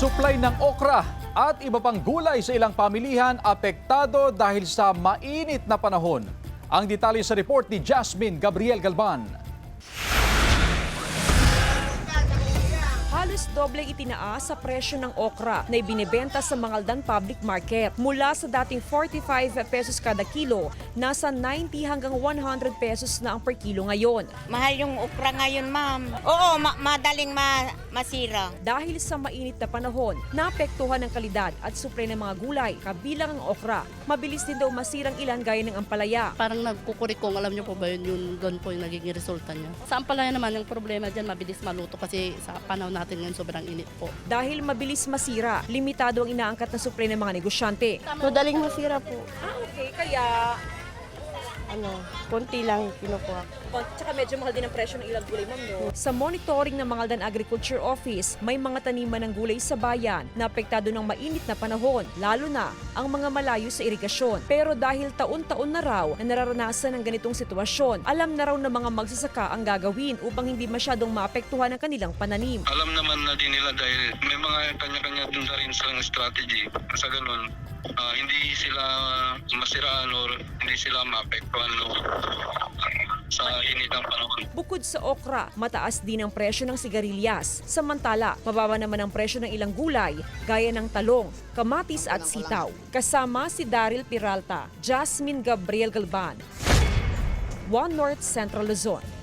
Supply ng okra at iba pang gulay sa ilang pamilihan apektado dahil sa mainit na panahon. Ang detalye sa report ni Jasmine Gabriel Galban. Halos doble itinaas sa presyo ng okra na ibinebenta sa Mangaldan Public Market. Mula sa dating 45 pesos kada kilo, nasa 90 hanggang 100 pesos na ang per kilo ngayon. Mahal yung okra ngayon, ma'am. Oo, madaling masira. Dahil sa mainit na panahon, naapektuhan ang kalidad at supply ng mga gulay, kabilang ang okra. Mabilis din daw masirang ilan gaya ng ampalaya. Parang nagkukurikong, alam niyo po ba yun, yung doon po yung nagiging resulta niya. Sa ampalaya naman, yung problema dyan, mabilis maluto kasi sa panahon natin ngayon sobrang init po. Dahil mabilis masira, limitado ang inaangkat na supply ng mga negosyante. Madaling masira po. Okay, kaya Konti lang kinukuha. tsaka medyo mahal din ang presyo ng ilang gulay, ma'am, no? Sa monitoring ng Mangaldan Agriculture Office, may mga taniman ng gulay sa bayan na apektado ng mainit na panahon, lalo na ang mga malayo sa irigasyon. Pero dahil taon-taon na raw na nararanasan ng ganitong sitwasyon, alam na raw ng mga magsasaka ang gagawin upang hindi masyadong maapektuhan ang kanilang pananim. Alam naman na din nila dahil may mga kanya-kanya din na rin silang strategy. Sa ganun, hindi sila masiraan o hindi sila maapektuhan sa init ng panahon. Bukod sa okra, mataas din ang presyo ng sigarilyas. Samantala, mababa naman ang presyo ng ilang gulay, gaya ng talong, kamatis at sitaw. Kasama si Daryl Peralta, Jasmine Gabriel Galban, One North Central Luzon.